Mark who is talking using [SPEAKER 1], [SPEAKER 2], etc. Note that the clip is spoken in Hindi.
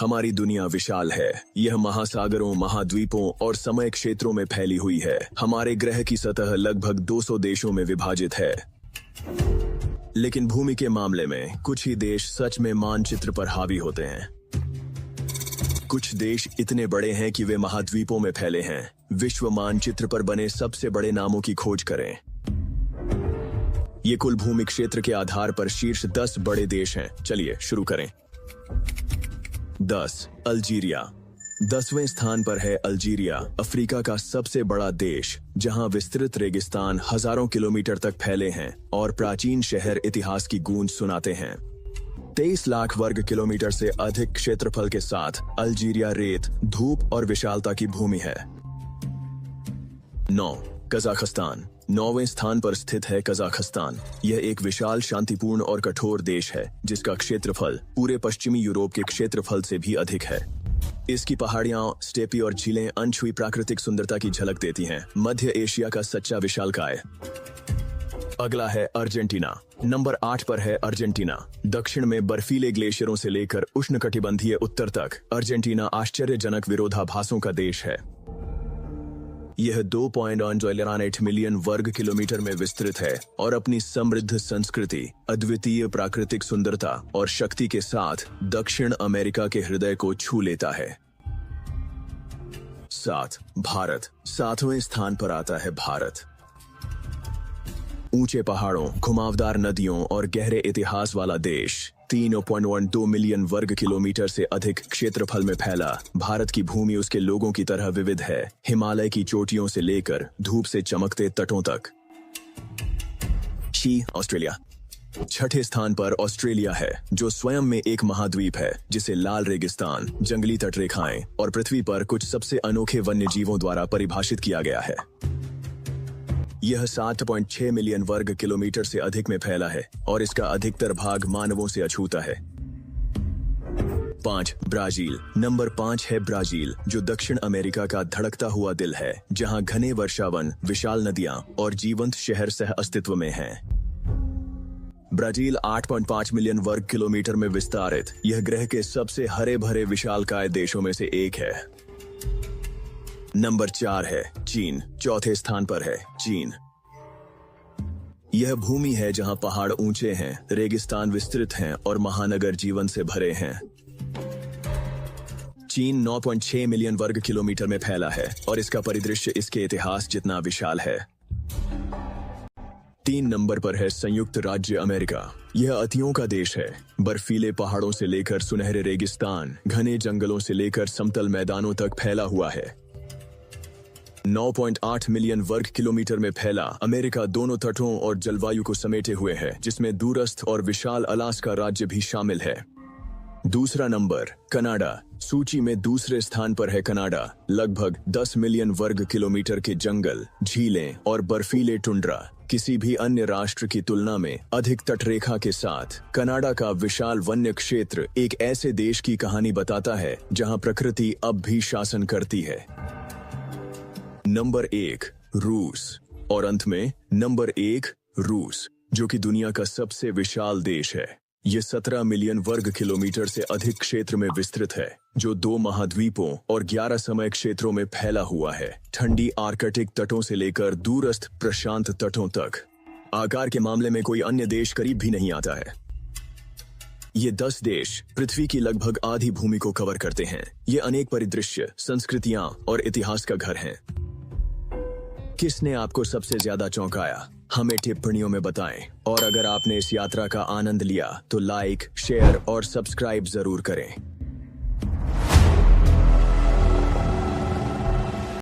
[SPEAKER 1] हमारी दुनिया विशाल है। यह महासागरों, महाद्वीपों और समय क्षेत्रों में फैली हुई है। हमारे ग्रह की सतह लगभग 200 देशों में विभाजित है। लेकिन भूमि के मामले में कुछ ही देश सच में मानचित्र पर हावी होते हैं। कुछ देश इतने बड़े हैं कि वे महाद्वीपों में फैले हैं। विश्व मानचित्र पर बने सबसे बड़े नामों की खोज करें। ये कुल भूमि क्षेत्र के आधार पर शीर्ष 10 बड़े देश हैं। चलिए शुरू करें। 10. अल्जीरिया। 10वें स्थान पर है अल्जीरिया, अफ्रीका का सबसे बड़ा देश, जहां विस्तृत रेगिस्तान हजारों किलोमीटर तक फैले हैं और प्राचीन शहर इतिहास की गूंज सुनाते हैं। 23 लाख वर्ग किलोमीटर से अधिक क्षेत्रफल के साथ अल्जीरिया रेत, धूप और विशालता की भूमि है। 9. कजाकिस्तान। 9वें स्थान पर स्थित है कजाकिस्तान। यह एक विशाल, शांतिपूर्ण और कठोर देश है, जिसका क्षेत्रफल पूरे पश्चिमी यूरोप के क्षेत्रफल से भी अधिक है। इसकी पहाड़ियां, स्टेपी और झीलें अनछुई प्राकृतिक सुंदरता की झलक देती हैं। मध्य एशिया का सच्चा विशालकाय। अगला है अर्जेंटीना। नंबर 8 पर है अर्जेंटीना। दक्षिण में बर्फीले ग्लेशियरों से लेकर उष्णकटिबंधीय उत्तर तक अर्जेंटीना आश्चर्यजनक विरोधाभासों का देश है। यह 2.8 मिलियन वर्ग किलोमीटर में विस्तृत है और अपनी समृद्ध संस्कृति, अद्वितीय प्राकृतिक सुंदरता और शक्ति के साथ दक्षिण अमेरिका के हृदय को छू लेता है। 7. भारत। 7वें स्थान पर आता है भारत। ऊंचे पहाड़ों, घुमावदार नदियों और गहरे इतिहास वाला देश, 3.12 मिलियन वर्ग किलोमीटर से अधिक क्षेत्रफल में फैला भारत की भूमि उसके लोगों की तरह विविध है, हिमालय की चोटियों से लेकर धूप से चमकते तटों तक। ऑस्ट्रेलिया। 6ठे स्थान पर ऑस्ट्रेलिया है, जो स्वयं में एक महाद्वीप है, जिसे लाल रेगिस्तान, जंगली तटरेखाएं और पृथ्वी पर कुछ सबसे अनोखे वन्य जीवों द्वारा परिभाषित किया गया है। यह 7.6 मिलियन वर्ग किलोमीटर से अधिक में फैला है और इसका अधिकतर भाग मानवों से अछूता है। 5. ब्राजील। नंबर 5 है ब्राजील, जो दक्षिण अमेरिका का धड़कता हुआ दिल है, जहां घने वर्षावन, विशाल नदियां और जीवंत शहर सह अस्तित्व में हैं। ब्राजील 8.5 मिलियन वर्ग किलोमीटर में विस्तारित यह ग्रह के सबसे हरे भरे विशालकाय देशों में से एक है। नंबर 4 है चीन। 4थे स्थान पर है चीन। यह भूमि है जहां पहाड़ ऊंचे हैं, रेगिस्तान विस्तृत हैं और महानगर जीवन से भरे हैं। चीन 9.6 मिलियन वर्ग किलोमीटर में फैला है और इसका परिदृश्य इसके इतिहास जितना विशाल है। 3 नंबर पर है संयुक्त राज्य अमेरिका। यह अतियों का देश है। बर्फीले पहाड़ों से लेकर सुनहरे रेगिस्तान, घने जंगलों से लेकर समतल मैदानों तक फैला हुआ है। 9.8 मिलियन वर्ग किलोमीटर में फैला अमेरिका दोनों तटों और जलवायु को समेटे हुए है, जिसमें दूरस्थ और विशाल अलास्का राज्य भी शामिल है। दूसरा नंबर कनाडा। सूची में दूसरे स्थान पर है कनाडा। लगभग 10 मिलियन वर्ग किलोमीटर के जंगल, झीलें और बर्फीले टुंड्रा किसी भी अन्य राष्ट्र की तुलना में अधिक तटरेखा के साथ कनाडा का विशाल वन्य क्षेत्र एक ऐसे देश की कहानी बताता है जहां प्रकृति अब भी शासन करती है। नंबर 1 रूस। और अंत में नंबर 1 रूस, जो कि दुनिया का सबसे विशाल देश है। यह 17 मिलियन वर्ग किलोमीटर से अधिक क्षेत्र में विस्तृत है, जो 2 महाद्वीपों और 11 समय क्षेत्रों में फैला हुआ है, ठंडी आर्कटिक तटों से लेकर दूरस्थ प्रशांत तटों तक। आकार के मामले में कोई अन्य देश करीब भी नहीं आता है। ये 10 देश पृथ्वी की लगभग आधी भूमि को कवर करते हैं। ये अनेक परिदृश्य, संस्कृतियां और इतिहास का घर हैं। किसने आपको सबसे ज्यादा चौंकाया? हमें टिप्पणियों में बताएं। और अगर आपने इस यात्रा का आनंद लिया तो लाइक, शेयर और सब्सक्राइब जरूर करें।